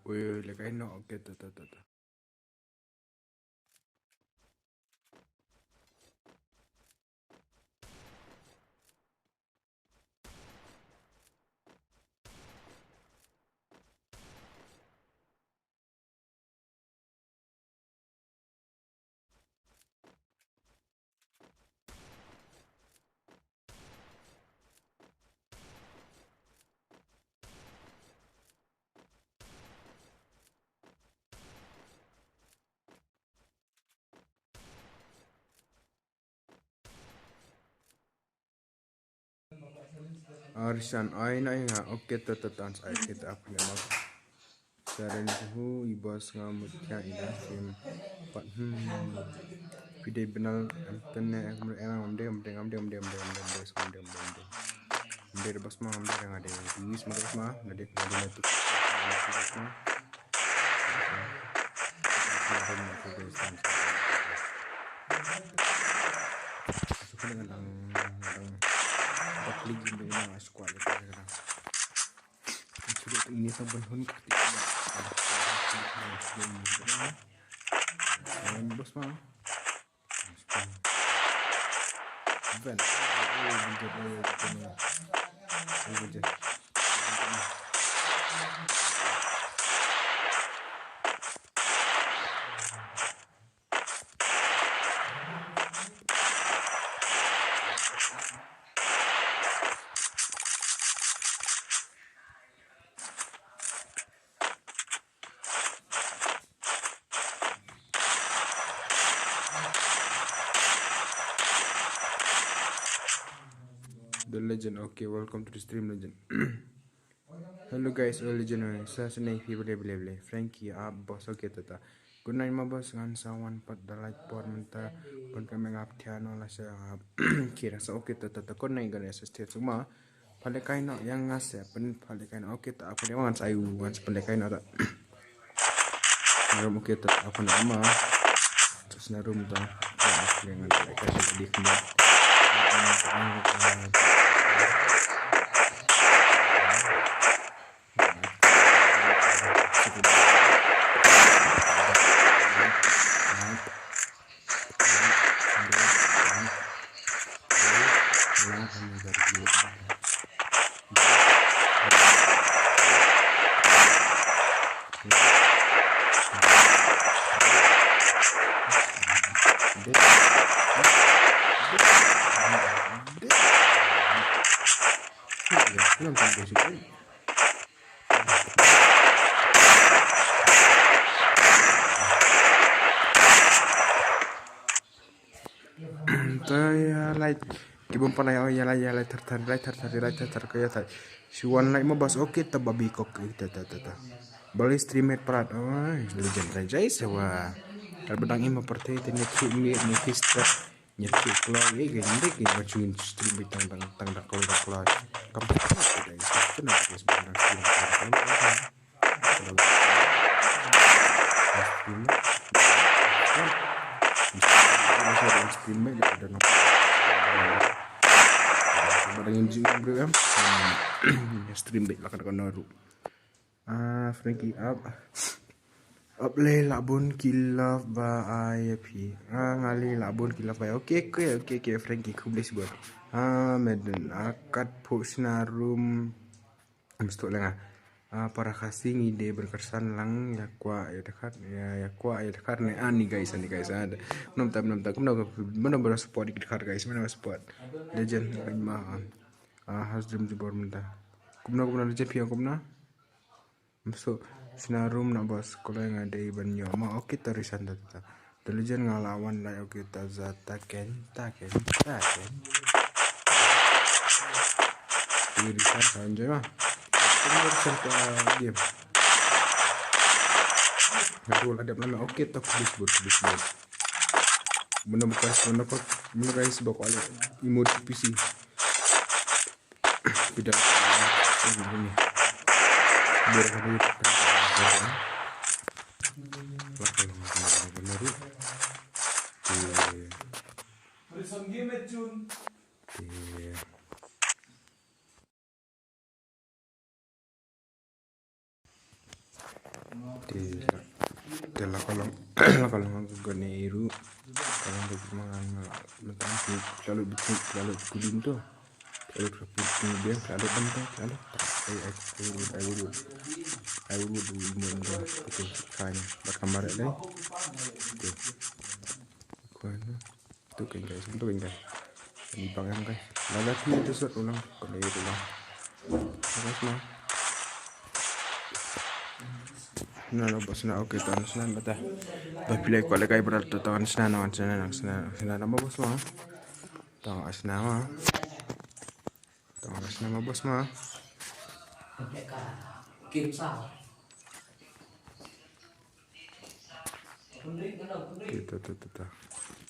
Wih, lekai no, oke, tuh. Arisan ay na nga, oke, tuh, tan ay kita apa nih mau. Saren suhu ibas ngamut ya ida film pat video benal tenne emang amde bas mah amde yang ada bis mah bas mah ngade netuk suka dengan bakli gimbe ina squad kadang sudah ini saban hun bos mah ben The Legend. Okay, welcome to the stream, Legend. Hello guys, Legend. Saya senang boleh Frankie boss. Okay, tata. Good night, ma boss. Ngan sawan pat dalai por menta pon kami ngap tiano lah saya kira sa okay tata. Good night guys. Setiap semua pada kain yang ngasih pen pada kain okay tak apa dia ngan sayu ngan pada kain ada. Narum okay tak apa nama terus narum tu dengan mereka sedih kemudian. Saya like kibun panay ya la tar kaya tay si one like mo bas okay ta babi kok ta bali streamer prat legend rajai sewa terbedang ima partai tanya kimi ni fister nyerki klo ye gende ki macuin stream bitang tang dak klo kamu kita itu nak sebenarnya stream dan barangin juga bro ya stream deh lah kan naru Frankie up le labun kilaf ba aypi ngali labun kilaf ba oke Frankie kublis buat meden akad posna room mesti lenga para kasih ide berkesan lang ya dekat nih ani guys ada menonton beras support di dekat guys mana support legend mah hasdem jebor mentah kumna legend piang kumna masuk sinarum nak bos kalau yang ada ibannya mah oke tarisan tata the legend ngalawan lah oke tazata ken irisan sanjay mah tarisan ke dia Aduh, ada mana oke tak buat mana guys bawa oleh emoji PC tidak ini biar ada Dela kalau kalau ganeiru kalau bagaimana mentang lalu bikin lalu kudin tuh lalu bikin dia lalu penting lalu I would do itu fine berkamar deh itu itu kan guys itu kan guys di bang guys lalu itu surat ulang ganeiru ulang guys mah no bos na okay tan snan bata pilih ko kay berat tan snan nama bos mah tang asna mah bos mah gitu tuh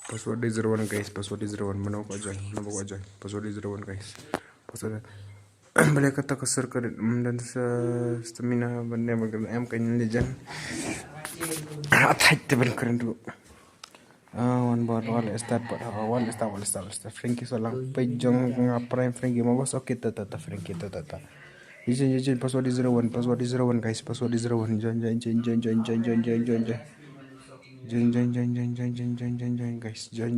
password is 01 guys password is 01 mana ko aja password is 01 guys password boleh kata kesur ke dan stamina benda em kayaknya legend attack teban keren dulu one start Frankie solang pejong ngapain Frankie mau bos oke tata Frankie tata Join password is 01 guys password is 01 join guys join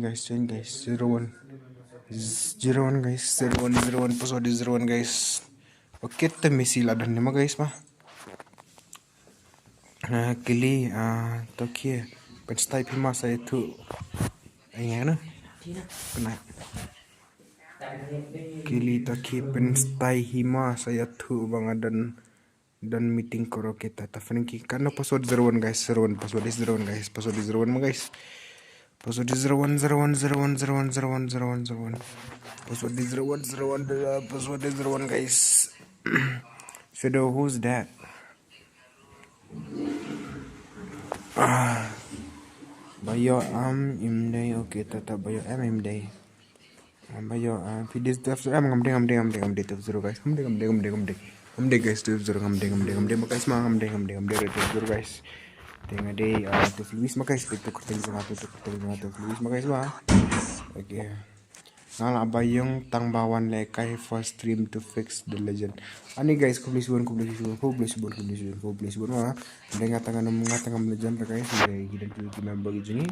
guys 01 guys 01 password is 01 guys oke temisi ladan nih guys mah kili tokie penstai pima saya tu ayana kena kili tokie penstai hima saya tu bang dan meeting koro kita ta Frankie karena password 01 guys 01 password is 01 guys password is 01 guys password is 01 password is 01 password is 01 guys Shadow who's that Bayo imday okay tata bayo imday bayo videos daftar ngamde tuh zero guys ngamde guys tuh zero ngamde guys mah ngamde tuh zero guys tengah deh tuh Luis mah guys itu kertas tuh Luis mah guys mah oke Nala bayong tang bawan lekai for stream to fix the legend. Ani guys publish mah. Ada ngatangan legend guys dari hidden to member gini.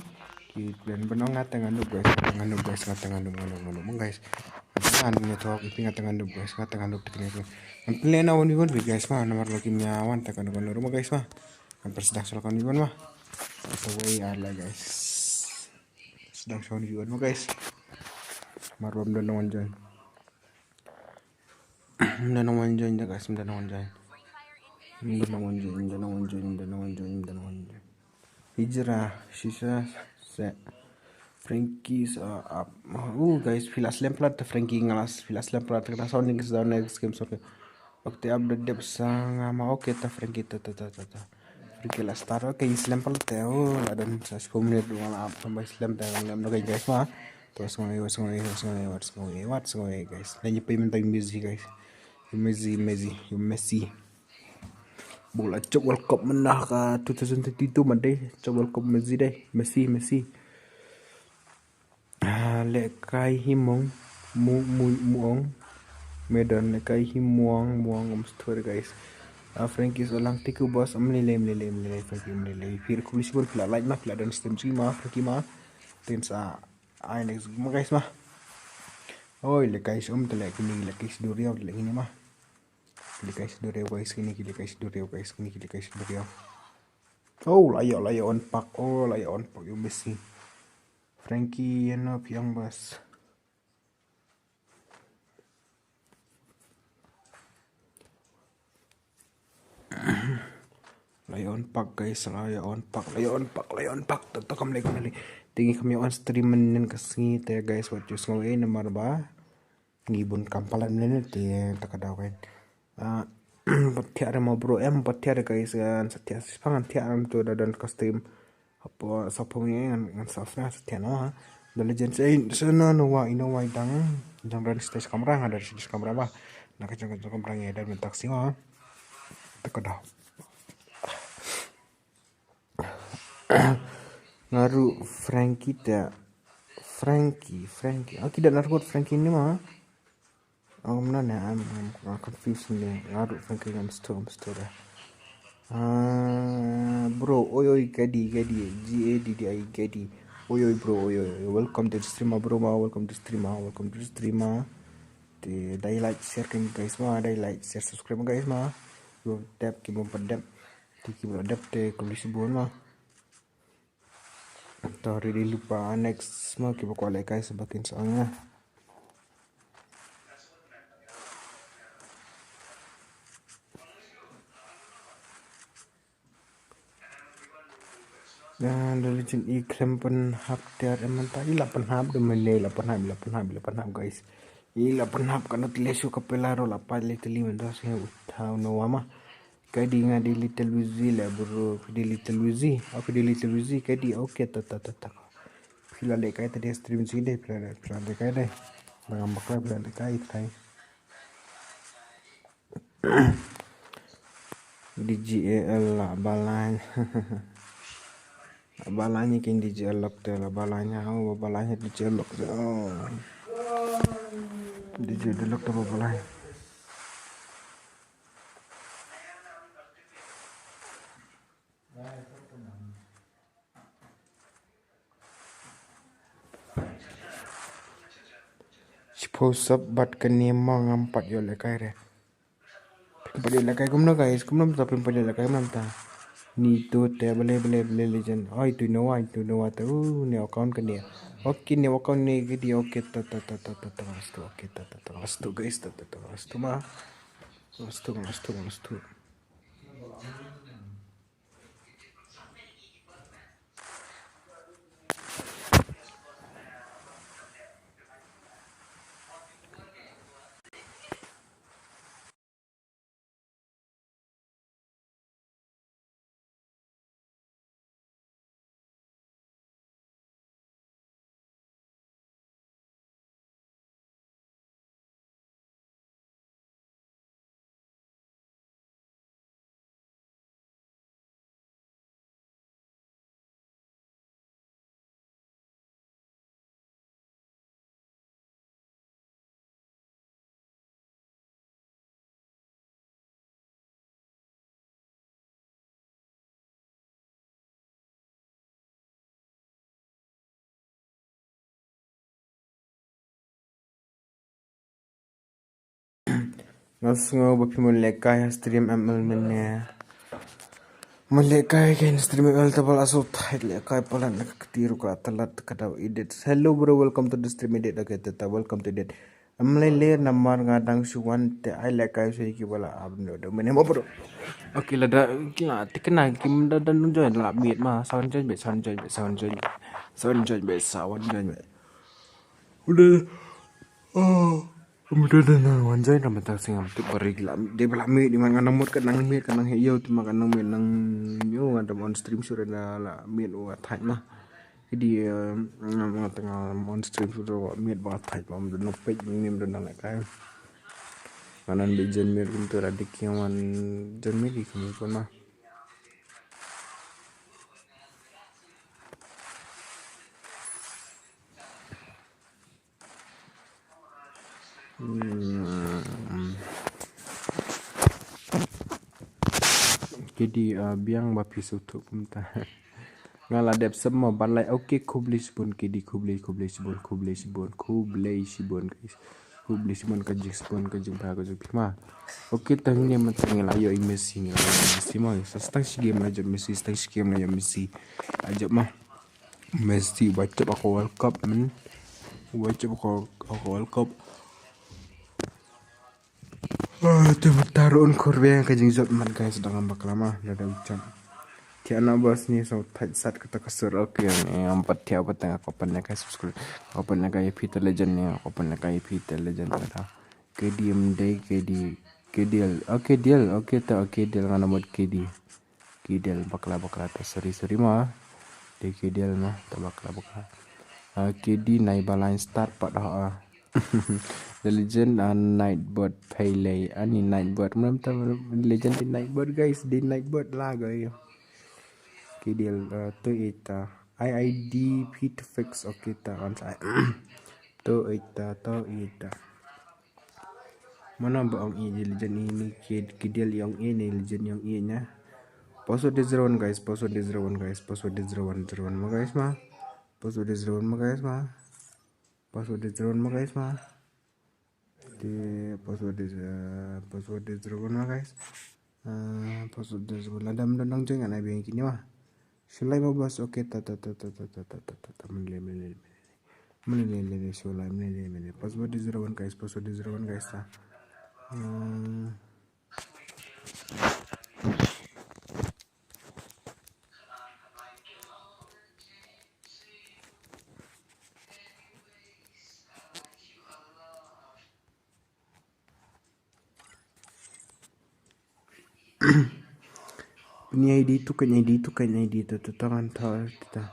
Dan benar ngatangan guys guys. Ngatangan network itu ngatangan guys teknik. Plan awan iwan guys mah nomor lokimnya awan tekan rumah guys mah. Hampir sedang solakan iwan mah. Away ala guys. Sedang soal iwan mah guys. Marwam dan nawan join guys dan nawan join hijrah sisa se Frankie up guys filas lemplat Frankie ngalas filas lemplat kita sounding ke next game so waktu update dia besar mau oke ta Frankie tata Frankie la start oke lemplat teo dan 10 menit doang up sampai slam teo guys mah terus ngoy guys nanti payment time busy guys Messi bola cok World Cup menang ke 2022 mandai cok World Cup Messi lekai himong muong medan lekai himuang story guys Frankie solang tiku bos melele Frankie melele fir kulis pun pila like mah pila dan stem mah Frankie mah tensa ai next guys mah oi lekai telek ini lekai duriau telek ini mah lekai duriau guys ini layo on pak yo Messi Frankie yang bos Lion Park guys, Lion Park tetap kami tinggi kami on stream menin kesini teh guys buat just ngawain nomor ba ngibun kampalan ini teh tak ada kan petiara mau bro petiara guys kan setia pangan tiara tu dan custom apa sapungnya dengan softnya setia no the legend say sana no wa ino wa dang dari stage kamera ada stage kamera bah nak kacang kameranya dan taksi mah tak ada ngaruh Frankie tidak naruh Frankie ini mah mana I'm confused nih ngaruh Frankie ngam store dah Bro, oi oi Gadi, GADDI Gadi. Oi oi bro, oi oi. Welcome to the streamer bro, welcome to the streamer, welcome to the streamer. Dai like, share kan guys dai like, share, subscribe guys Bro, tap kibon padap. Kibon padap kulis buon Tari di lupa next kibon ko alay guys sebakin soalnya. Dan dari jen ikram penhap tiar emang tadi 8 hap demene 8 hap guys. Ini 8 hap karena tilesu kapelaro 8 little mentas ya utau no ama. Kadi nga di little wizi lah bro, di little wizi, aku di little wizi kadi oke tata. Pila le kai tadi stream sini deh, pila le kai deh. Mangambak lah pila le kai kai. Di GL lah balanya. Balanya kan di jelok deh lah balanya di jelok deh di jelok deh balanya suppose bat kenima ngampat yo lekai re pada lekai kumna guys kumna tapi pada lekai manta ni tu te bele legend itu no tu ni account kan dia oke ni account ni gidi oke tata oke tata guys tata mah Astu. Ngasngo bapi mulai stream ML mene. Mulai kan stream ML tabal asal tight lekai palan nak ketiru ka telat kadau edit. Hello bro, welcome to the stream edit tata welcome to edit. Mulai layer namar ngadang suwan te ai lekai sui ki bala abno do mene mo bro. Oke lada kila tikena kim dan join la miet ma sound join be. Udah Udah dan wanjai nama tak singam tu berigla. Dia belami di mana namut kanang miet kanang hiyau tu makan nang miet nang yo ada on stream sudah la miet wa thai mah. Jadi nama tengah on stream sudah miet wa thai pam dan nopej nim dan nak kai. Kanan bejen miet untuk radik yang wan jen miet di kami pun mah. Jadi biang bapi sutuk pemta ngala dep semua balai oke kublis pun kidi kublis sibon guys kublis sibon kajik pa kajik pima oke tangnya matangnya ayo Messi mah stang si game aja Messi stang si game aja Messi aja mah Messi baca aku World Cup World Cup itu taruhan korban yang kajing zot mat guys sedang ngambak lama ada ucap tiana bos ni so sat kata kasur oke yang empat tiap tengah kopan nak subscribe kopan nak Peter Legend ni kopan nak Peter Legend ada kediem deh kedil oke deal ngana mod kedil bakla ta sorry mah deh kedil mah bakla kedi naik balance start pada The Legend Nightbird Pele ani Nightbird mana tahu Legend di Nightbird guys di Nightbird lah guys kidil tu ita IID Pit fix oke ta on saya tu ita mana baong ini Legend ini kidil yang ini Legend yang ini nya Password is 01 guys. Password is 01 guys. Password is 01 01 mah guys mah. Password is 01 mah guys mah. Password is 01 mah guys mah. The password is 01 mah guys. Password is 01 ada mendang jeng anak biang kini mah. Sulai mau bos oke menilai sulai menilai password is 01 guys. Password is 01 guys ta. Ini ID tu kan ID tu tangan ta kita.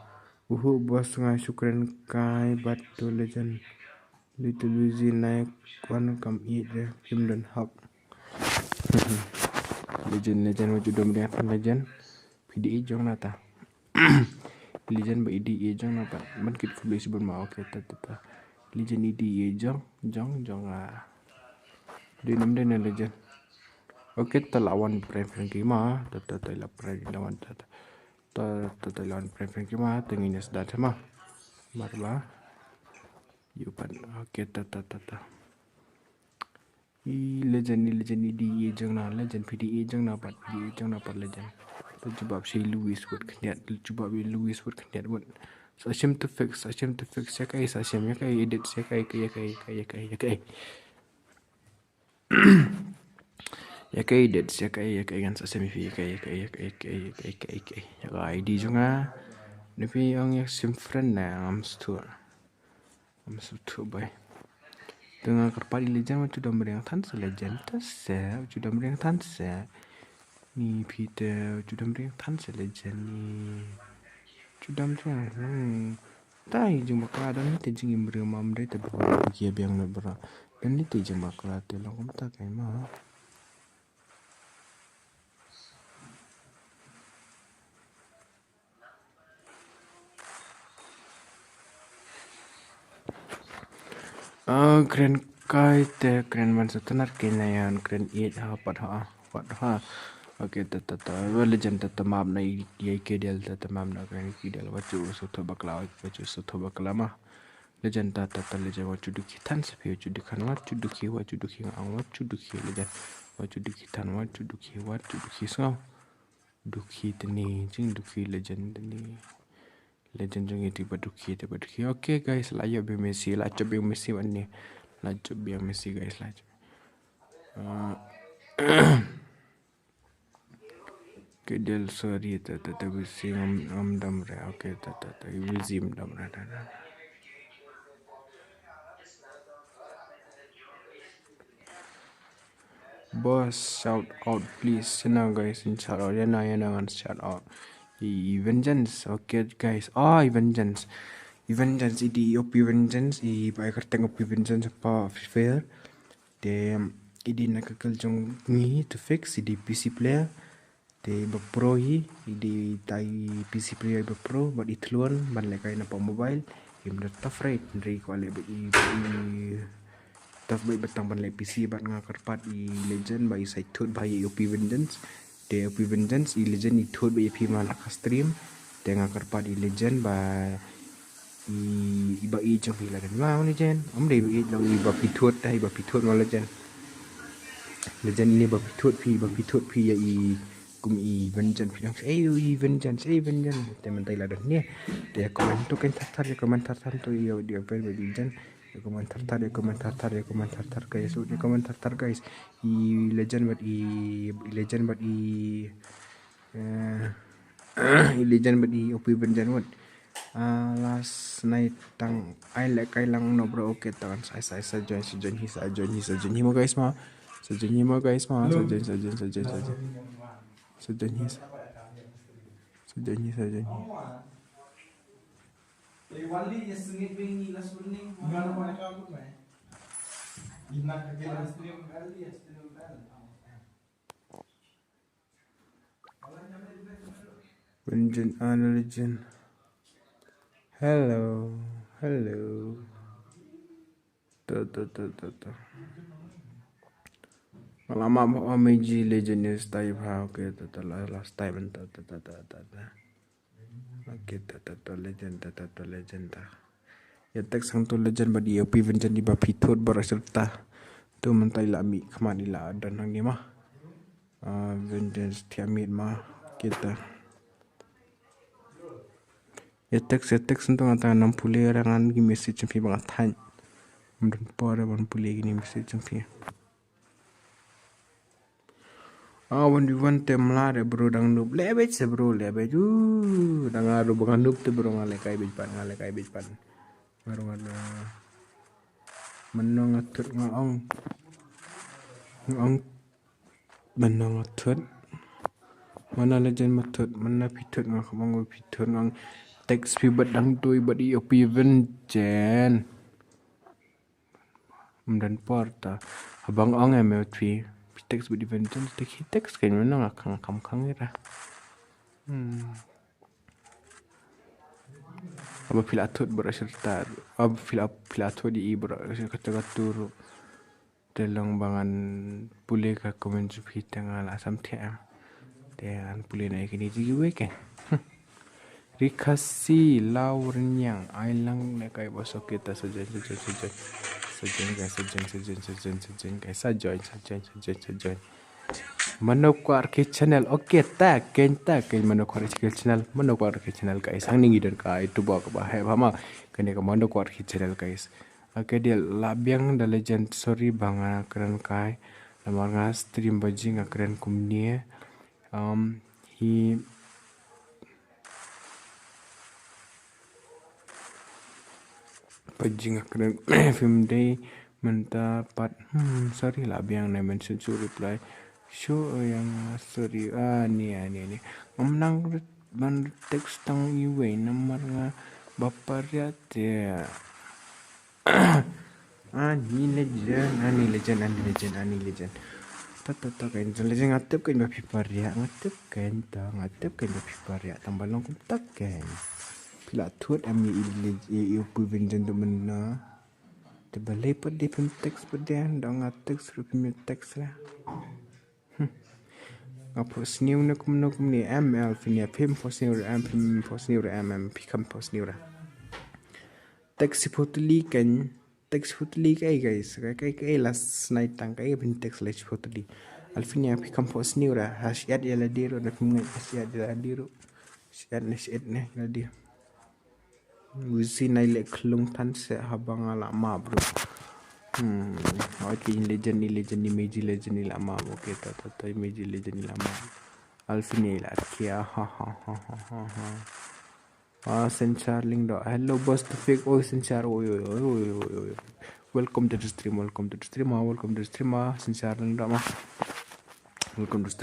Bos ngai syukran kai batu legend. Little Luigi naik one come eat the Himden Hub. Legend wajud domri akan legend. PDE jong nata. Legend ba IDE jong nata. Man kit kubli sebelum mau oke tata. Legend IDE jong Di nam den legend. Oke lawan preference kima tata lawan tata lawan preference kima tengin sudah sama. Marba. Yupan oke tata. Legend IDE jong na legend PDE jong na pat PDE jong na pat legend. Coba si Louis buat keniat, buat. So to fix, ya kai edit, ya kai. Ya kai edit, ya kai kan Asyam fi ya kai. Ya ID juga. Tapi yang sim friend na am stu boy. Tengah kerpali legend macam sudah meriang tan legend tas ya, sudah meriang tan ya. Ni Peter sudah meriang tan legend ni. Cudam tai jeng bakla dan ni jeng imbre mam dai te bawa kia biang na bra dan ni jeng bakla te long kom ta kai ma kren kai te kren man satanar kenayan kren 8 ha pat ha oke tata legend tata mam na ye ke del tata mam na kren ki del wacu so bakla mah legend tata legend wacu duki tan sepi wacu dukan wacu duki ang wacu duki legend wacu duki tan wacu duki so duki tani jing duki legend tani legend jeng itu duki oke guys layo be Messi wanne lajo be Messi guys lajo kedel sorry tata bisi dam re oke tata wizim dam re boss shout out please guys shout out yana shout out Vengeance okay guys Vengeance di OP Vengeance by karteng OP Vengeance pa fair de idi nakakal jong ni to fix di PC player de ba pro di tai PC player ba pro ba itluan ban le kai na pa mobile im da tough rate ndri ko le ba tough ba batang ban le PC ba nga karpat legend ba side thud ba OP Vengeance de OP Vengeance legend thud ba pi ma ka stream de nga karpat legend ba iba jong hila dan mau legend de ba pithut dai ba pithut ma legend ini ba pithut pi ya kum Vengeance Vengeance teman tai ladan ni dia komen tu kan komentar tu ya dia pel Vengeance komentar guys komentar guys legend buat legend buat OP Vengeance buat last night tang I like kai lang no bro okay tangan saya join mo guys ma join Legend hello tuh lama mau Meiji Legend style ha oke last time oke legend ya tek sang tu legend badi opi venjan di bapi thot baraserta tu mentai la mi khamani la dan hang ni mah vengeance tiamit mah kita ya tek sentuh ngata 60 rangan gi message pi bang than mendon pore ban puli gini message pi when we went temla de bro dang noob lebe se bro lebe ju dang adu bang noob te bro ngale kai bij pan baru ada menong atur ngaong menong atur mana legend matut mana pitut ngak mangul pitut ngang teks pi badang tui badi opi jen dan porta abang ong pi teks badi jen teks kan mana ngakang kam ira aba filatut beraserta ab filatut di ibra kata turu telang bangan pule ka komen jupi tengah asam tiang dan pule naik ini jiwe kan rikasi laurenyang ailang nakai bosok kita saja Manokwar ke channel oke tak manokwar ke channel guys sang ningi dan kai tu bawa ke bahaya bama kene ke manokwar ke channel guys oke dia labiang da legend sorry banga keren kai lamar nga stream bajing keren kumnie hi bajing keren film day mendapat sorry labiang na mention to reply show yang sorry ni menang man teks tang iwe nomor nga baparya te ani legend tata kain legend ngatep kain bapi parya ngatep kain bapi parya tambalong kum tak kain pila tut ami il pu venjen tu menna te balai per di pem teks pedan dong teks rupim teks lah apa sniu nak ni ml finia pem posniu pikam posniu teks putli kan teks putli kai guys kai last night tang kai pem teks lech putli alfinia pikam posniu hasiat ya ladiro na pem hasiat ya ladiro siat ne ladiro Uzi naik kelung tan se habang ala ma bro okay legend ni Meiji legend ni lama okay tata Meiji legend ni lama alfini la kia Senchar ling do hello boss to fake Senchar oi welcome to the stream Senchar ling do ma welcome to the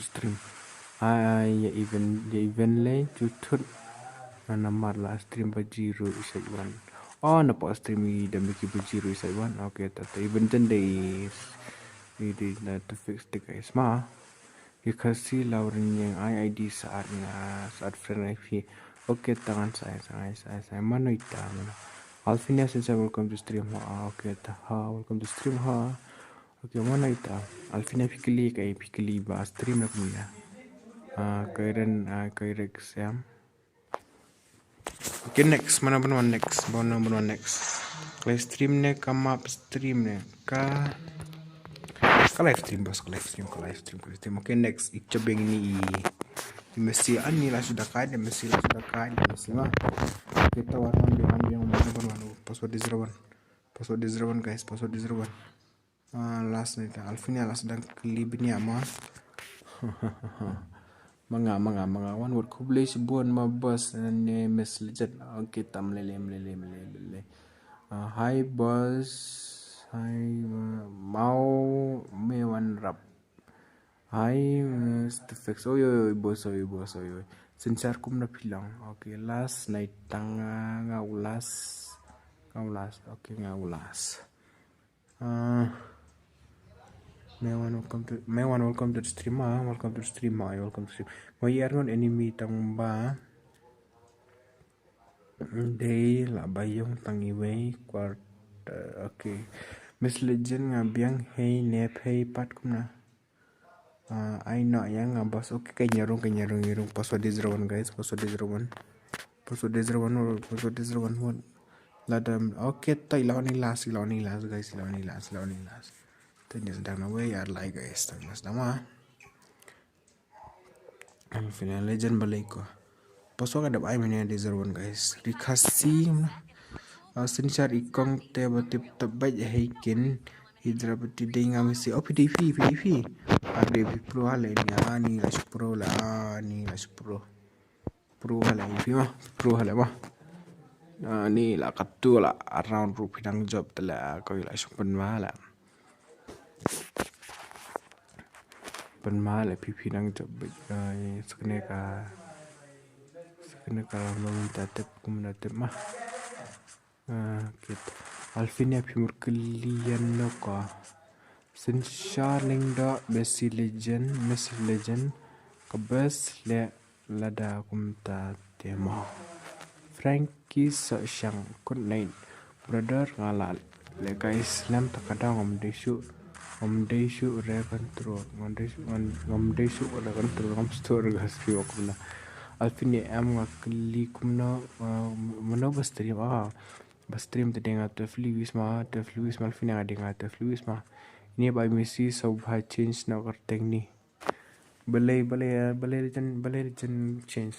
stream event lane tutut namar la stream bajiru isaiwan napa stream damiki bajiru isaiwan okay tata even days ini na to fix the guys ma dikasih lauren yang ID saat friend IP okay tangan saya mana itu mana Alfinia since welcome to stream okay welcome to stream okay mana itu Alfinia pikili ba stream nak punya kairen exam. Okay, next. Mana next? Live stream ne come up stream ne ka live stream bos, live stream. Okay, next. Coba yang ini. Mesti ani lah sudah kaya, mesti mah. Kita warna yang mana password di 01 guys, password di 01. Last nih, Alvin last sedang klibnya mah. Mga wan word kublay sibuan mabas ni Miss Legend okay tam lele hi boss hi mau mewan rap hi Mr. Fix oy boss sensar kum na pilang okay last night tanga ngaulas okay ngaulas Mewan welcome to the stream. Mayroon enemy tangba. Day la bayong tangiway quarter. Okay. Miss Legend ngabiang hey nep hey pat kumna. I know yang ngabas oke kayak nyerung password 01 guys password 01 password 01 ladam oke ta ilawan ilas guys ilawan ilas tanya sedang nawe ya like guys tanya sedang final legend balik ko password ada ay mana 01 guys dikasih sinchar ikong te batip tabaj heikin hidrapati ding amisi PDP pro hale ni la pro pro hale pro hale ni la katu la around rupinang job tala ko la sumpen mala penmala pipinang job sekene ka meminta tip kumenatip mah gitu alfinia pimur kalian loka Sinshaling da Messi Legend kabes le lada kumta tema Frankie Shang kun nain brother ngalal le guys lam takadang om desu re control om desu re control om store gas fi wakuna alfini am ngakli kumna mano bastream tedenga tefluis ma alfini ngadenga tefluis ma ini by Messi so bha change na karteng ni balai change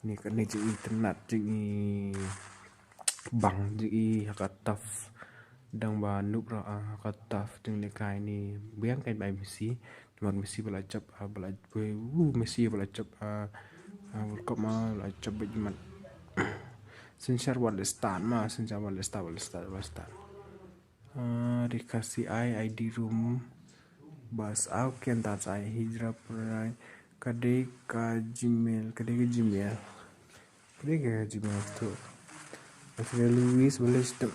ni kan ni internet ji bang ji hakataf dang ba nubra hakataf ting le kai ni biang kai by Messi nomor Messi belajap Messi belajap World Cup ma belajap bejman sincere Wallstan dikasih ID room bas au kentat saya hijrah perai kadai ka Gmail tu akhirnya Luis boleh sistem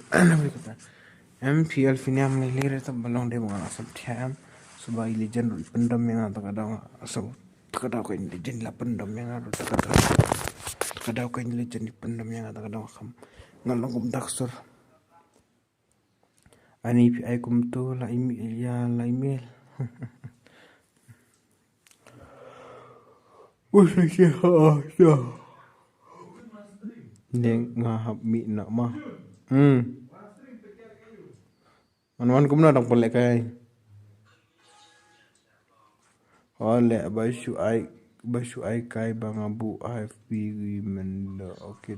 MPL fini am lele tak balong dia mengalah sabtiam sebagai legend pendam yang tak ada asal tak ada kain legend lah pendam yang ada tak ada kain legend pendam yang tak ada kam ngalong kum taksur ani pi ay kumto la email Wah ya neng ngahap mi nak mah man kumna dang polek kai ole basu ai kai bang abu AFP women okay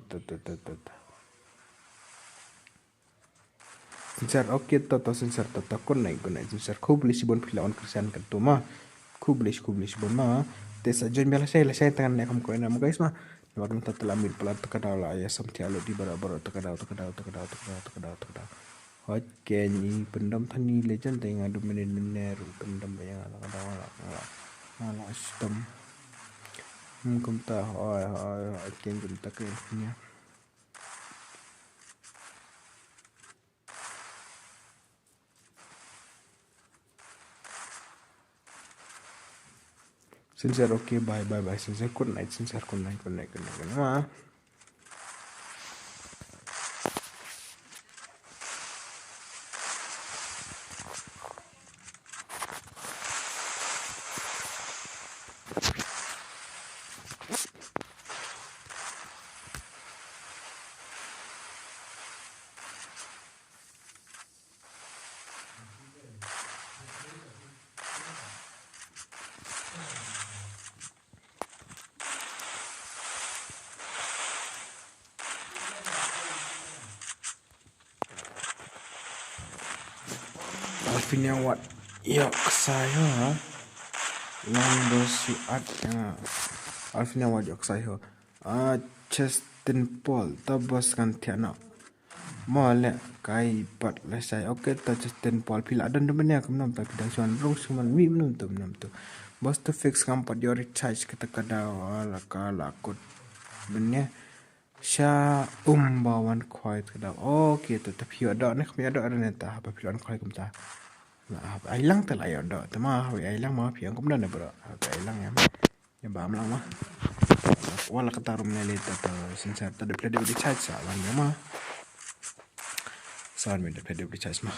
Sincere okay to sincere to kon naik sincere खूब लिसी बन फिला on kristian kan to ma खूब लिस bon ma te sa jon bela saya tangan nak ko na guys ma wag nang tatalamid pala takadaw la ya samti alo di bara takadaw hot kenyi pendam thani legend tenga du menen pendam yang ala sistem kum ta ken kum ta kenya sincere okay bye sincere good night ma Alfinia wat ya saya lang dosi at Alfinia wat ya saya Justin Paul tabas kan tiana mole kai pat la sai okay ta Justin Paul pila dan demennya kamnam ta kita suan rong suman mi menum tu bos to fix kam pat your recharge kita kada ala kala kod bennya sha bawan khoi kada okay to tapi ada nak mi ada neta apa pilan khoi kumta ai lang ta lai ada tema ai lang ma piang kum dan bro ai lang ya bam lang mah wala katarum ne leta to sincere ta de play de charge sa lang ma sound minute pada beli charge mah.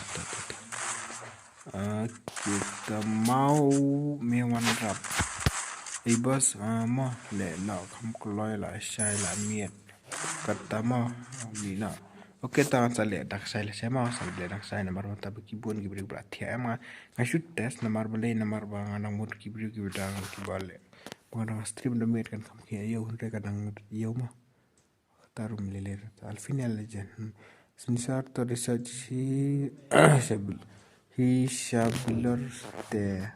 Kita mau mewan rap. Bos, mau le nak kamu keluar lah saya lah miat. Kata mau ni nak. Okey tangan saya dak saya mau saya dak saya nomor mata kibun kibri berarti ama ngasut tes nomor beli nomor bang anang mut kibri dang kibale. Bukan stream demit kan kamu kayak yo hunde kadang yo mah. Taruh melilir. Alfinal legend. Sinsar to research he shabilor te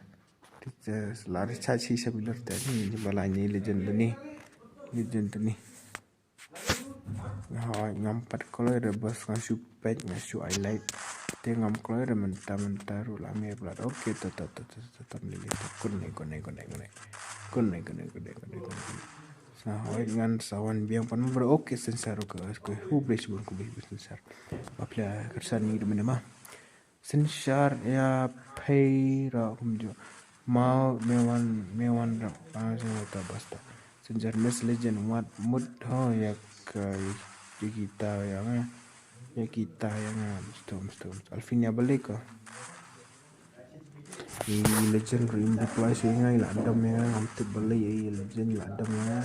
lari caci shabilor te ni balanya legend ni ngampat kalau ada bos ngasuh pet ngasuh highlight dia ngam kalau ada mentah rulame belat oke tetap melilit kuning Sahoi dengan sawan biang pan oke sensar ke hubris bun ku sensar apla kersan ni mana mah sensar ya peira humjo mau mewan ta basta sensar mes legend mat mud ho ya kita yang mesti alfinya balik ke legend rim reply sehingga adam ya untuk beli legend adam ya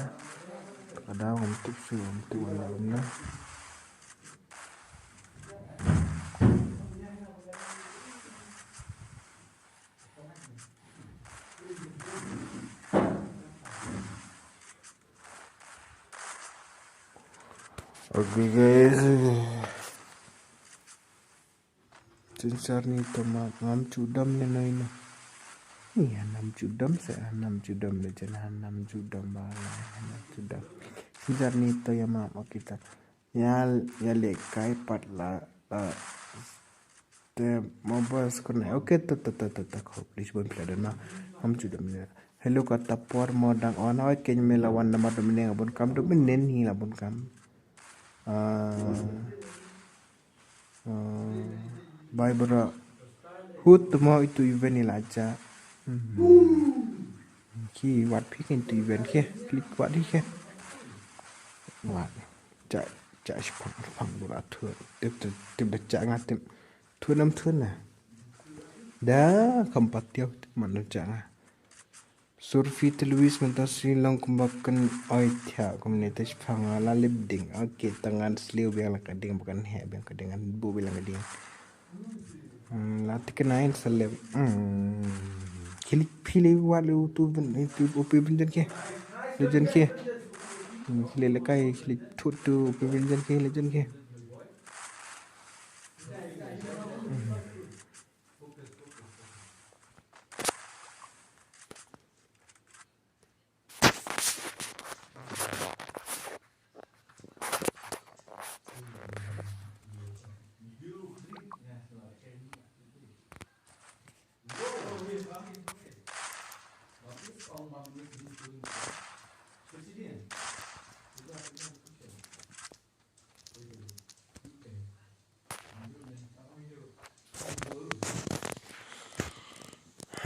kadang untuk wala okay guys sensar ni tomat ngam cudam ni no iya 6 judam saya 6 judam legend 6 judam balai 6 judam sensar ni to ya mak kita ya lekai pat la te mobile kena oke kau please bon pladan mah 6 judam ni hello kata por modang on oi ken melawan nama domine abon kam domine ni labon kam bye bro hut mau itu event ni laja ki wat pi ken tu event ke klik wat di ke wat ja phang bura thur tip da cha nga tip thur nam thur na da kampat tiau man cha nga surfi telwis mentasi long kumbakan oi thia community phang la lip ding okay tangan slew biang la kading bukan he biang kadingan bu bilang kading lati kenain seleb kilik pilih walu tu upi benjen ke legend ke kilik lekai kilik tu upi benjen ke legend ke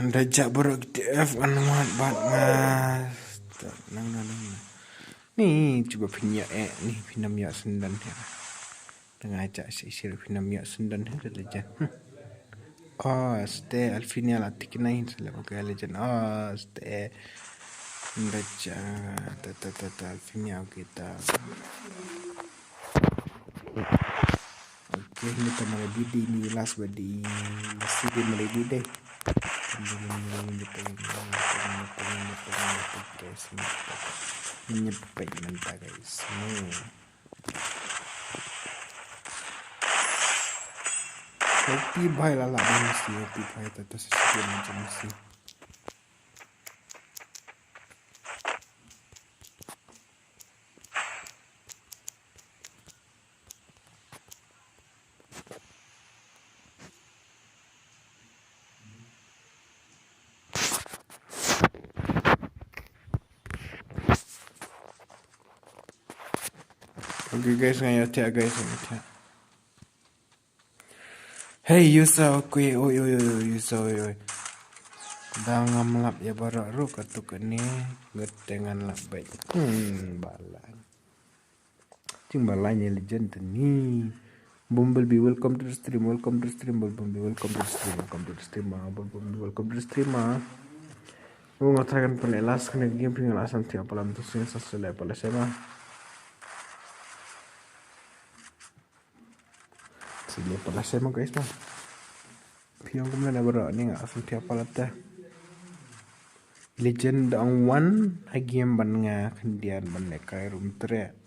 Dajak borok TF kan mat mas nang ni coba punya ni pinam ya sendan ya dengan ajak sisir pinam ya sendan ada legend stay alfinia latik nain salah pakai legend stay dajak alfinia kita oke ini teman bidi ni last badi masih di melodi deh nyepet mentah guys kopi baik lah mesti kopi baik tetap sesuai macam mesti okay guys ngayon tiap guys tiap hey Yusa oi Yusa oi dah ngamlap ya barak ru katuk ni ngetengan lap baik balai cing balainya legend ni Bumblebee, welcome to the stream, Bumblebee, welcome to the stream, Bumblebee, welcome to the stream. Gue ngatakan penelas kena game pengelasan tiap malam tu sih sesuai pada saya. Sini pada saya guys mah. Piang kemudian ada berak ni nggak asal tiap malam teh. Legend ang one game ban nga kendian ban lekai room tre.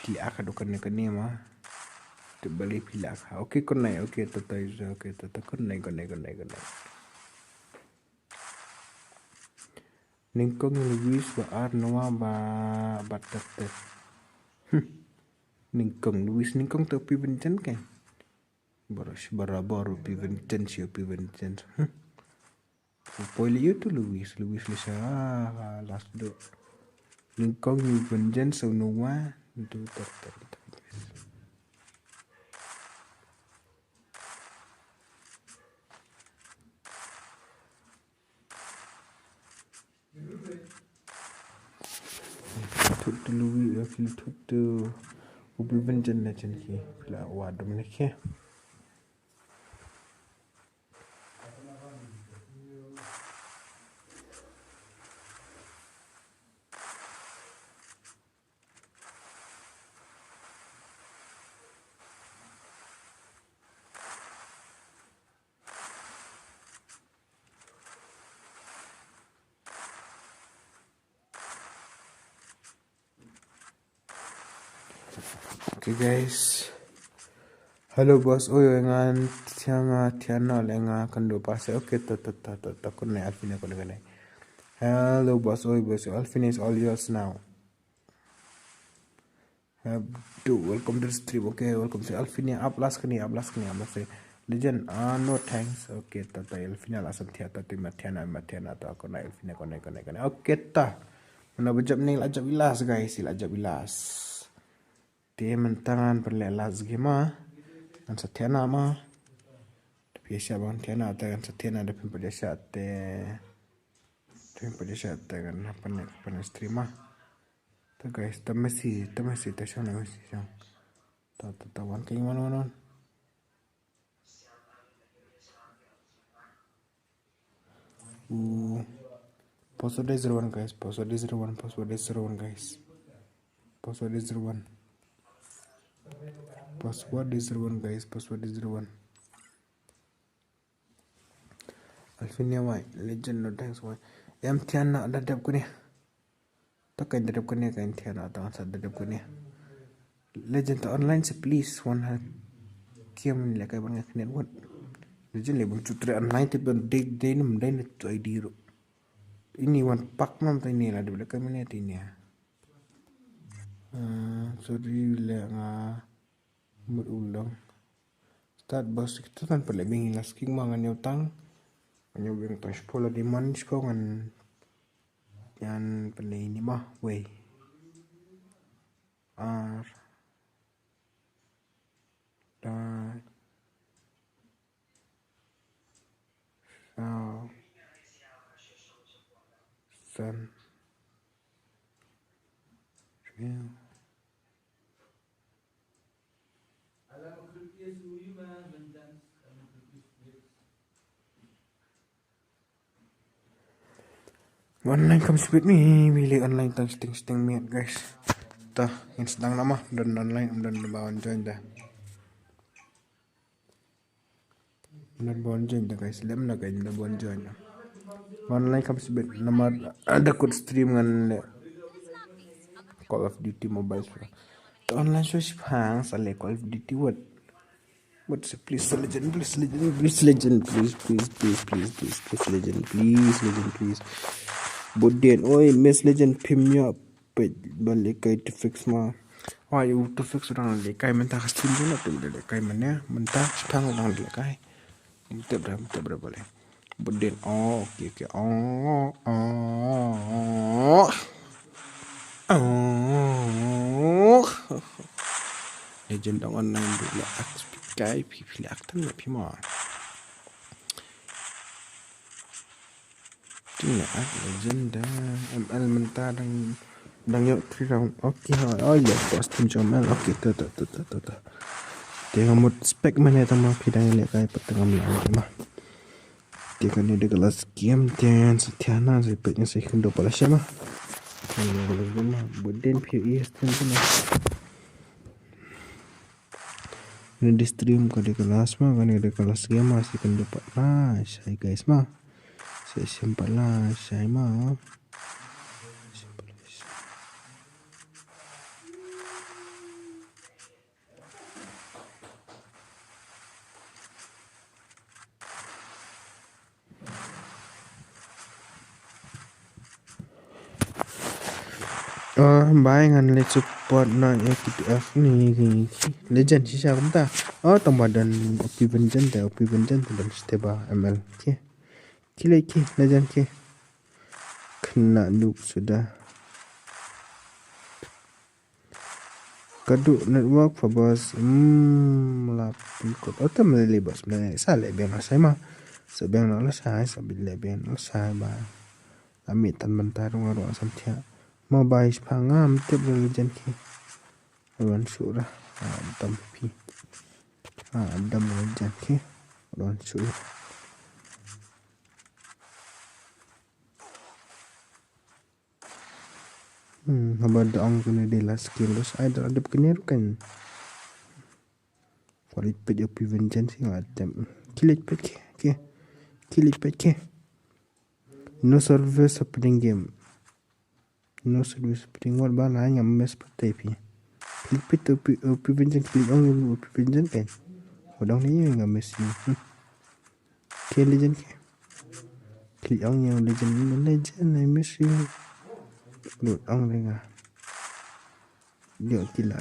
Pilih akadukan ni kini mah. Balik pilih akak. Oke konai, oke tata isu, oke tata konai. Ningkong Luis ba Arnoa ba batet. Ningkong Luis ningkong tapi Vincent kan. Baru pi Vincent siapa pi Vincent. Poili itu Luis Lisa last do. Ningkong Vincent Sonoa itu ter. Thut Louis fil thut ubi Vincent na chen ki la wadum ne ke. Okay guys. Halo bos, ngan tiana lenga kando pase. Okay, takut naik Alvin aku dengan. Hello bos, bos Alvin is all yours now. Welcome to the stream. Okay, welcome to Alvin ya. Uplas kini. Legend, no thanks. Okay, tata Alvin lah santia tata matiana tu aku naik Alvin aku naik. Okay ta. Mana bejap ni lajak bilas guys, lajak bilas. Dia mentangan perlelas gimana? Kan setiana mah. Tapi siapa tiana atau kan setiana ada pada saat kan apa stream mah. Tu guys, tu masih sana masih yang. Tawan kayak mana? Password is 01 guys. Password is 01 guys. Password is 01 guys. Password is 01. Alfinia why legend no thanks why. Em tiana dadap ko ni. Takay dadap ko ni kay tiana atang sa dadap ko ni. Legend to online sa please one kiam nila kay bang network. Legend le bang tutre online tip day num day na to ID ro. Ini one pak nam tay nila dibla kay minit ini ya. Sorry le nga berulang. Start bos kita kan perlu mengilas king mangan utang. Hanya yang tang sekolah di mana sekolah yang perlu ini mah way. R dan San online comes with me, pilih online tang sting miat guys. Tah, yang sedang nama dan online dan bawaan join dah. Dan bawaan join dah guys, lem nak guys dan bawaan join. Online comes with nama ada kod stream dengan Call of Duty Mobile. Online so hang sale Call of Duty what please legend please Bodin, oi Miss Legend Pimnya balik kay to fix ma. Wah, you to fix orang lekay mentah stream tu nak tu lekay mana mentah pang orang lekay. Minta berapa boleh. Bodin, okay. Legend online dulu kay pilih aktan na pima. Tinggal legend ML mentah dan yuk 3 round. Okay, oh ya, stream ML. Okay, tu. Tengah mood spek mana tama pidang lek kai petengah melang mah. Dia kan ada kelas game dan setiana sepetnya saya kendo pala syama. Kalau gua mah beden PE stream tu lah. Ini di stream kan di kelas mah kan ada kelas game masih kendo pala. Saya guys mah. Saya sempat lah saya mah. Bayangan let's support na FTF ni legend sih siapa tak? Tambah dan Opi Vengeance dan Steba ML. Kila legend kena noob sudah. Kaduk network fabas lapin kot atau melibas sebenarnya salah biang saya mah sebiang nak saya sambil biang saya bah amit tan bentar ngaruh asam tia mau bahis pangam tiap legend Ron surah adam pi adam legend Ron surah habad ang kena dela skills ada kena kan kualit pet yo prevention sing adam kilit pet kilit pet no service opening game no service opening what ba na ngam mes pet pi kilit pet prevention kilit ong prevention kan odong ni ngam mes legend kilit ong yang legend I miss you Lột ong đây à Liệu kỳ lạ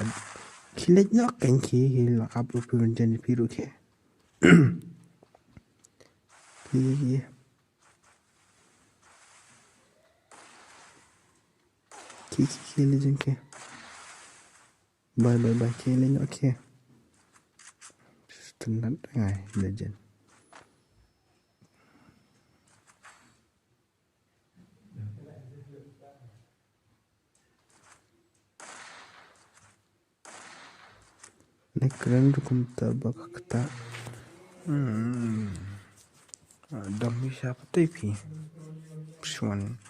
Khi lấy nhóc cảnh khi là áp ưu phương chân phía đôi kìa Khi lấy chân kìa Bye khi lấy nhóc kìa Tình nắn ngày lấy chân Ini keren dukung tabak kata Dami siapa tapi Suan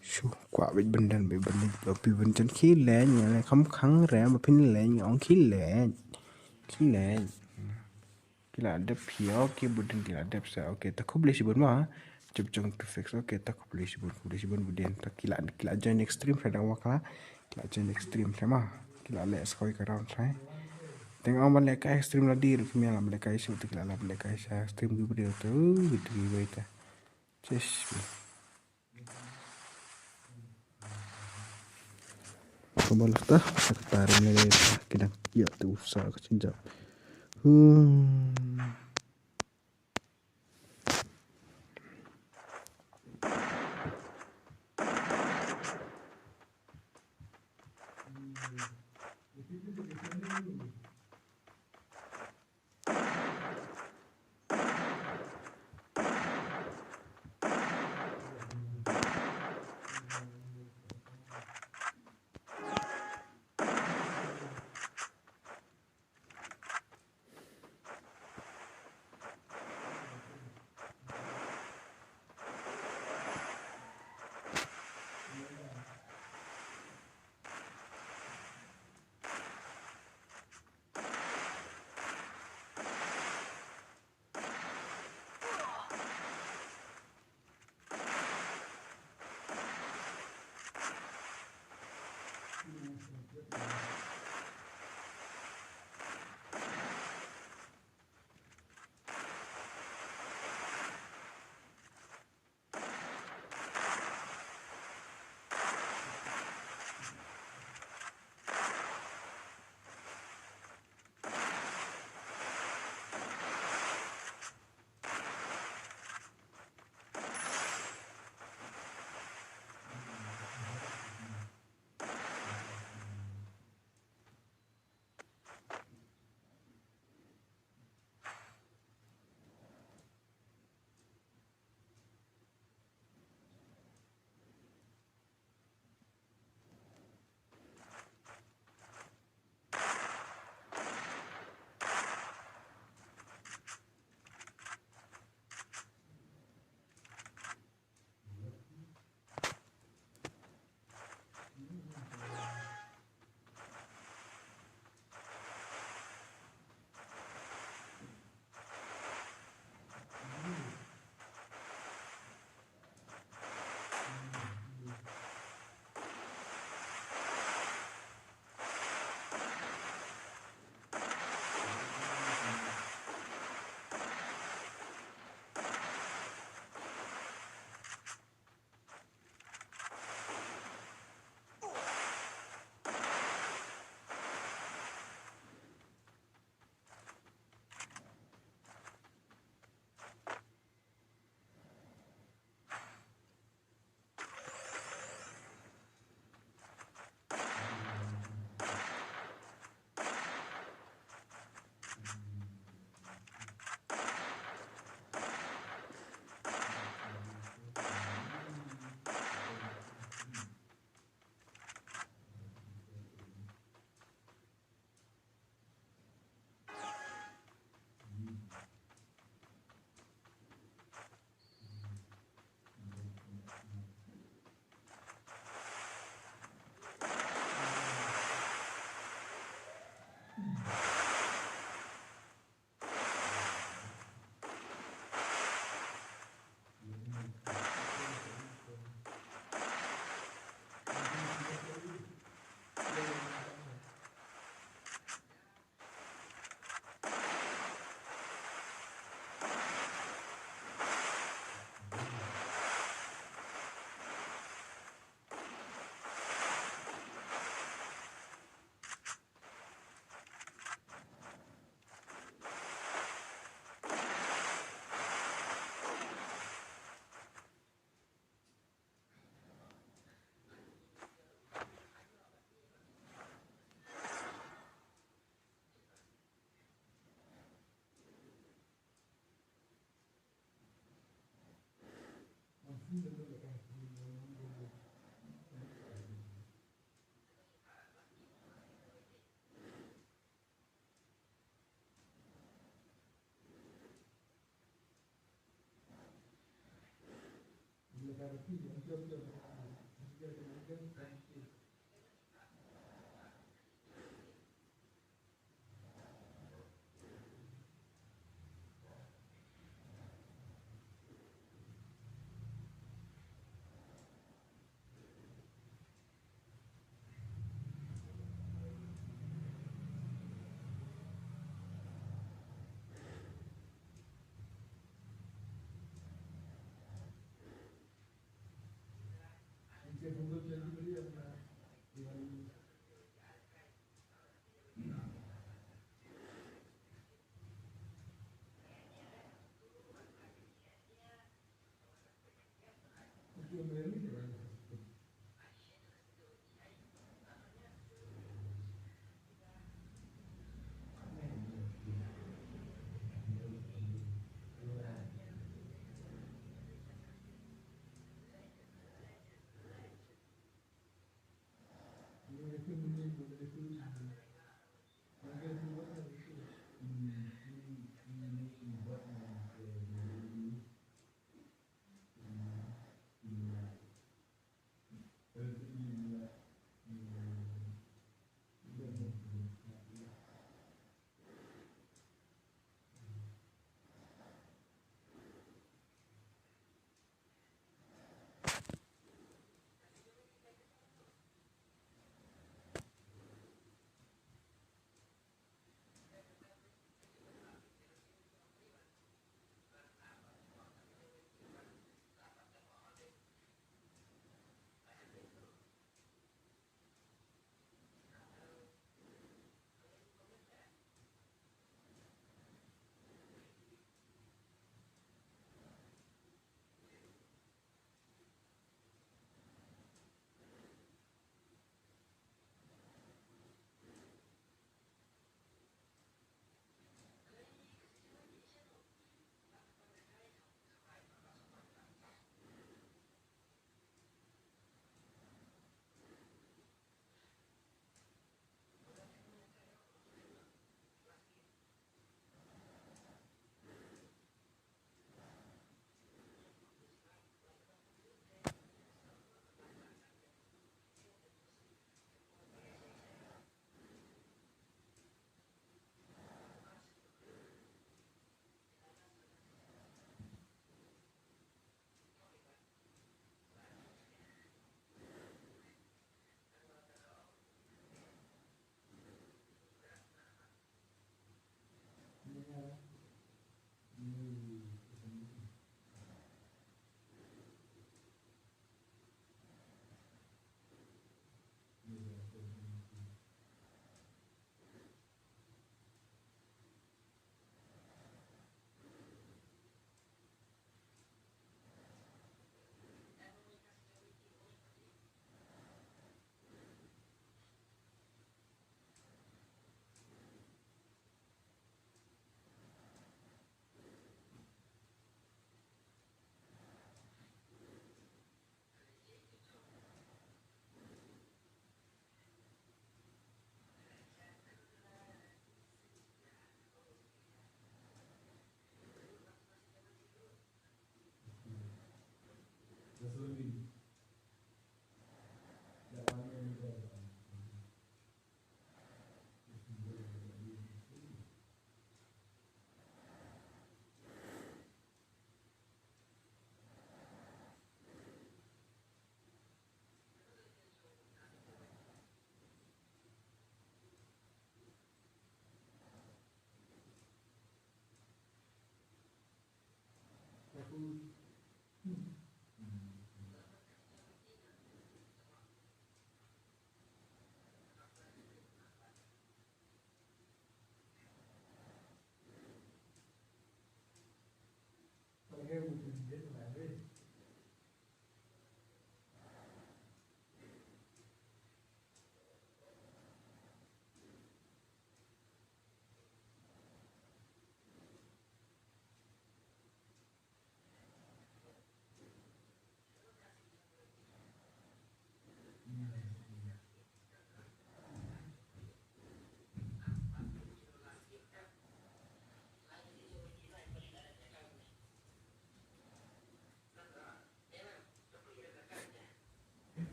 Su quả bị bình đàn ở bị bình chân khí lệ nhà này không khăn rẻ mà pin lệ nhọn khí lệ kila ada pio ki budin kila ada sa okay tak ko boleh sibun mah jom to fix okay tak ko boleh sibun budin tak kila join extreme sa daw wakla kila join extreme sama kila le skoi ka round sai tengok man le ka extreme la dir ki mela le ka isu kila la le ka sa extreme gi budin tu gitu baita just Kembali kita tarik nilai kita ya tu usaha kecinjau.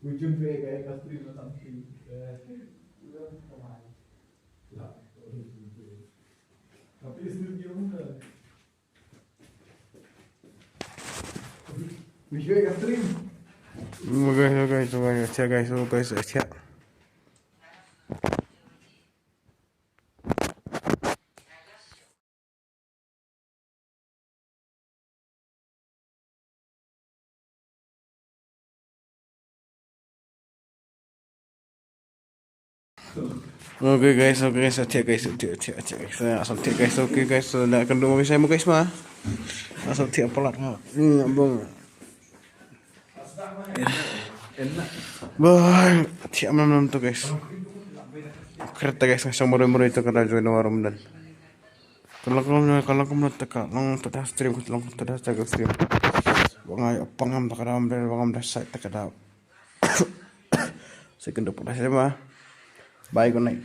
Ujung kayak kastri something. Tapi istri gimana? Video kastri. Guys. Oke guys, setia guys. Setia guys, oke guys, sudah kedua saya mau guys mah. Asal tiap pelat ngabung. Enak. Bang, tiap malam tuh guys. Kereta guys, ngasih murah itu karena join warung dan. Kalau kamu teka, lang tidak stream, lang tidak jaga stream. Bang, pangam tak ada ambil, bang ambil saya tak ada. Saya kena pernah saya mah. Bye, good night.